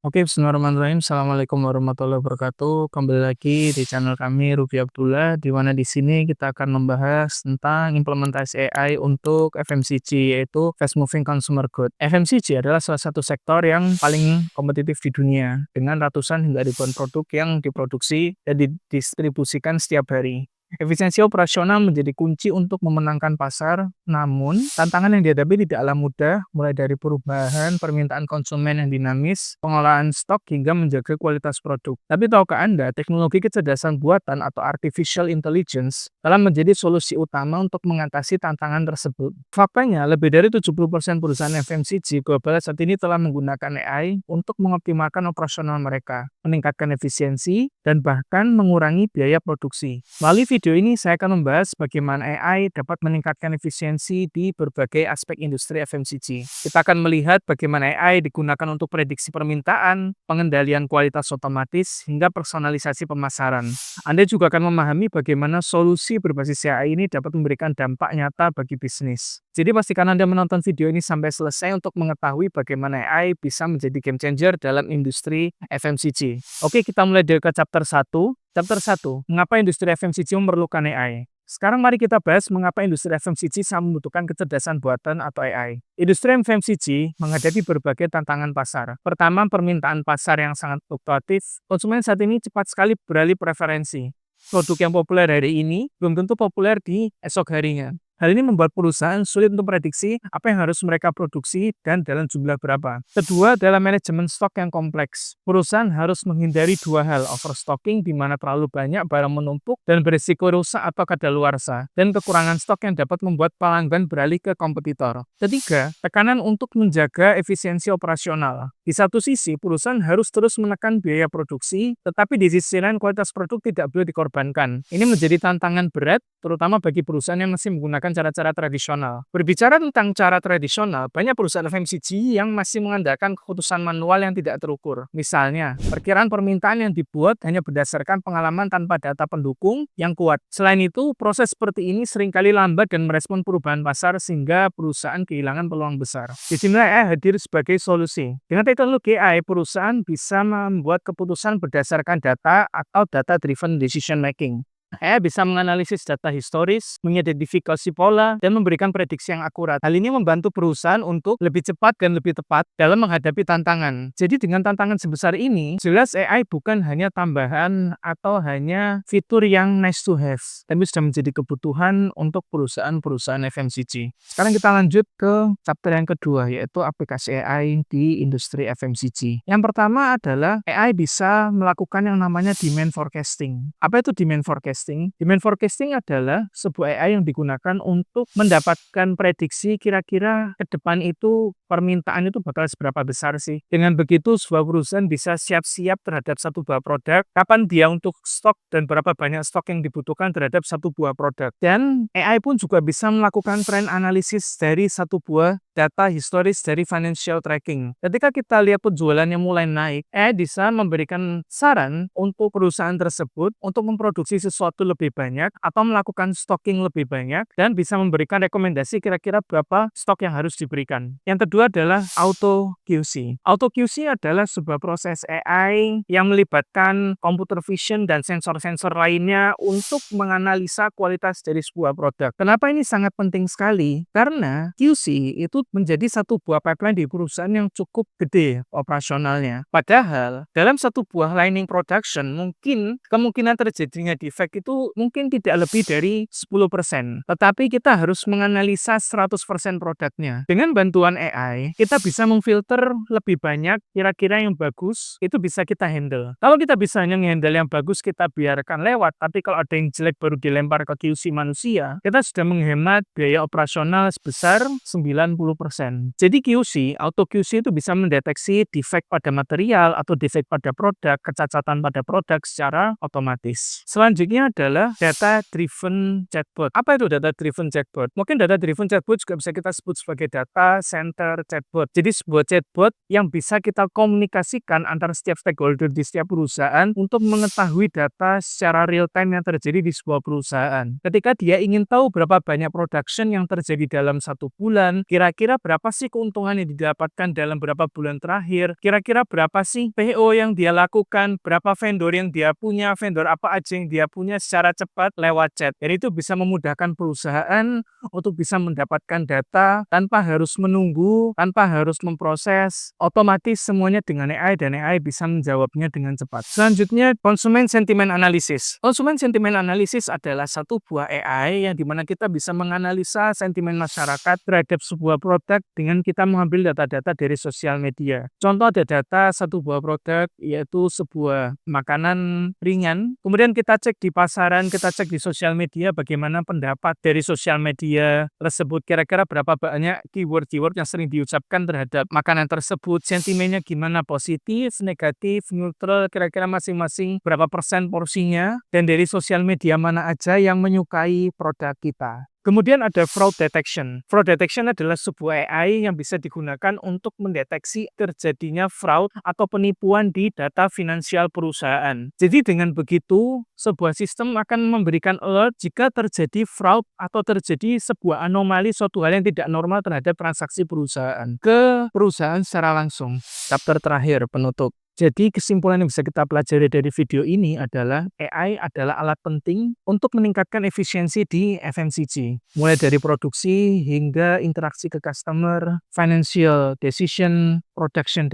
Oke, bismillahirrahmanirrahim. Assalamualaikum warahmatullahi wabarakatuh. Kembali lagi di channel kami Ruby Abdullah, di mana di sini kita akan membahas tentang implementasi AI untuk FMCG, yaitu Fast Moving Consumer Good. FMCG adalah salah satu sektor yang paling kompetitif di dunia, dengan ratusan hingga ribuan produk yang diproduksi dan didistribusikan setiap hari. Efisiensi operasional menjadi kunci untuk memenangkan pasar, namun tantangan yang dihadapi tidaklah mudah, mulai dari perubahan permintaan konsumen yang dinamis, pengolahan stok hingga menjaga kualitas produk. Tapi tahukah Anda, teknologi kecerdasan buatan atau artificial intelligence telah menjadi solusi utama untuk mengatasi tantangan tersebut. Faktanya, lebih dari 70% perusahaan FMCG global saat ini telah menggunakan AI untuk mengoptimalkan operasional mereka, meningkatkan efisiensi, dan bahkan mengurangi biaya produksi. Melalui video ini saya akan membahas bagaimana AI dapat meningkatkan efisiensi di berbagai aspek industri FMCG. Kita akan melihat bagaimana AI digunakan untuk prediksi permintaan, pengendalian kualitas otomatis, hingga personalisasi pemasaran. Anda juga akan memahami bagaimana solusi berbasis AI ini dapat memberikan dampak nyata bagi bisnis. Jadi pastikan Anda menonton video ini sampai selesai untuk mengetahui bagaimana AI bisa menjadi game changer dalam industri FMCG. Oke, kita mulai dari chapter 1. Chapter 1, mengapa industri FMCG memerlukan AI? Sekarang mari kita bahas mengapa industri FMCG sangat membutuhkan kecerdasan buatan atau AI. Industri FMCG menghadapi berbagai tantangan pasar. Pertama, permintaan pasar yang sangat fluktuatif. Konsumen saat ini cepat sekali beralih preferensi. Produk yang populer hari ini belum tentu populer di esok harinya. Hal ini membuat perusahaan sulit untuk prediksi apa yang harus mereka produksi dan dalam jumlah berapa. Kedua adalah manajemen stok yang kompleks. Perusahaan harus menghindari dua hal, overstocking di mana terlalu banyak barang menumpuk dan berisiko rusak atau kadaluarsa, dan kekurangan stok yang dapat membuat pelanggan beralih ke kompetitor. Ketiga, tekanan untuk menjaga efisiensi operasional. Di satu sisi, perusahaan harus terus menekan biaya produksi, tetapi di sisi lain kualitas produk tidak boleh dikorbankan. Ini menjadi tantangan berat, terutama bagi perusahaan yang masih menggunakan cara-cara tradisional. Berbicara tentang cara tradisional, banyak perusahaan FMCG yang masih mengandalkan keputusan manual yang tidak terukur. Misalnya, perkiraan permintaan yang dibuat hanya berdasarkan pengalaman tanpa data pendukung yang kuat. Selain itu, proses seperti ini seringkali lambat dan merespon perubahan pasar sehingga perusahaan kehilangan peluang besar. Di sini AI hadir sebagai solusi. Dengan teknologi AI, perusahaan bisa membuat keputusan berdasarkan data atau data-driven decision making. AI bisa menganalisis data historis, mengidentifikasi pola, dan memberikan prediksi yang akurat. Hal ini membantu perusahaan untuk lebih cepat dan lebih tepat dalam menghadapi tantangan. Jadi dengan tantangan sebesar ini, jelas AI bukan hanya tambahan atau hanya fitur yang nice to have, tapi sudah menjadi kebutuhan untuk perusahaan-perusahaan FMCG. Sekarang kita lanjut ke chapter yang kedua, yaitu aplikasi AI di industri FMCG. Yang pertama adalah AI bisa melakukan yang namanya demand forecasting. Apa itu demand forecasting? Demand forecasting adalah sebuah AI yang digunakan untuk mendapatkan prediksi kira-kira ke depan itu permintaan itu bakal seberapa besar sih. Dengan begitu, sebuah perusahaan bisa siap-siap terhadap satu buah produk, kapan dia untuk stok dan berapa banyak stok yang dibutuhkan terhadap satu buah produk. Dan AI pun juga bisa melakukan trend analisis dari satu buah data historis dari financial tracking. Ketika kita lihat penjualannya mulai naik, AI bisa memberikan saran untuk perusahaan tersebut untuk memproduksi sesuatu lebih banyak atau melakukan stocking lebih banyak dan bisa memberikan rekomendasi kira-kira berapa stok yang harus diberikan. Yang kedua adalah Auto QC. Auto QC adalah sebuah proses AI yang melibatkan computer vision dan sensor-sensor lainnya untuk menganalisa kualitas dari sebuah produk. Kenapa ini sangat penting sekali? Karena QC itu menjadi satu buah pipeline di perusahaan yang cukup gede operasionalnya. Padahal dalam satu buah lining production mungkin kemungkinan terjadinya defect itu mungkin tidak lebih dari 10%. Tetapi kita harus menganalisa 100% produknya. Dengan bantuan AI, kita bisa memfilter lebih banyak kira-kira yang bagus, itu bisa kita handle. Kalau kita bisa hanya handle yang bagus, kita biarkan lewat. Tapi kalau ada yang jelek baru dilempar ke QC manusia, kita sudah menghemat biaya operasional sebesar 90%. Jadi QC, Auto QC itu bisa mendeteksi defect pada material atau defect pada produk, kecacatan pada produk secara otomatis. Selanjutnya adalah data driven chatbot. Apa itu data driven chatbot? Mungkin data driven chatbot juga bisa kita sebut sebagai data center chatbot. Jadi sebuah chatbot yang bisa kita komunikasikan antara setiap stakeholder di setiap perusahaan untuk mengetahui data secara real time yang terjadi di sebuah perusahaan. Ketika dia ingin tahu berapa banyak production yang terjadi dalam satu bulan, kira-kira kira-kira berapa sih keuntungan yang didapatkan dalam beberapa bulan terakhir, kira-kira berapa sih PO yang dia lakukan, berapa vendor yang dia punya, vendor apa aja yang dia punya secara cepat lewat chat. Jadi itu bisa memudahkan perusahaan untuk bisa mendapatkan data tanpa harus menunggu, tanpa harus memproses, otomatis semuanya dengan AI dan AI bisa menjawabnya dengan cepat. Selanjutnya, konsumen sentimen analisis. Konsumen sentimen analisis adalah satu buah AI yang dimana kita bisa menganalisa sentimen masyarakat terhadap sebuah produk dengan kita mengambil data-data dari sosial media. Contoh ada data satu buah produk yaitu sebuah makanan ringan, kemudian kita cek di pasaran, kita cek di sosial media bagaimana pendapat dari sosial media tersebut, kira-kira berapa banyak keyword-keyword yang sering diucapkan terhadap makanan tersebut, sentimennya gimana, positif, negatif, neutral, kira-kira masing-masing berapa persen porsinya, dan dari sosial media mana aja yang menyukai produk kita. Kemudian ada fraud detection. Fraud detection adalah sebuah AI yang bisa digunakan untuk mendeteksi terjadinya fraud atau penipuan di data finansial perusahaan. Jadi dengan begitu, sebuah sistem akan memberikan alert jika terjadi fraud atau terjadi sebuah anomali, suatu hal yang tidak normal terhadap transaksi perusahaan ke perusahaan secara langsung. Chapter terakhir, penutup. Jadi kesimpulan yang bisa kita pelajari dari video ini adalah AI adalah alat penting untuk meningkatkan efisiensi di FMCG. Mulai dari produksi hingga interaksi ke customer, financial decision, production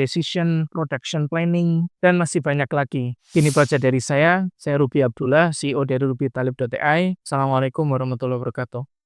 planning, dan masih banyak lagi. Ini baca dari saya Ruby Abdullah, CEO dari rubytalib.ai. Assalamualaikum warahmatullahi wabarakatuh.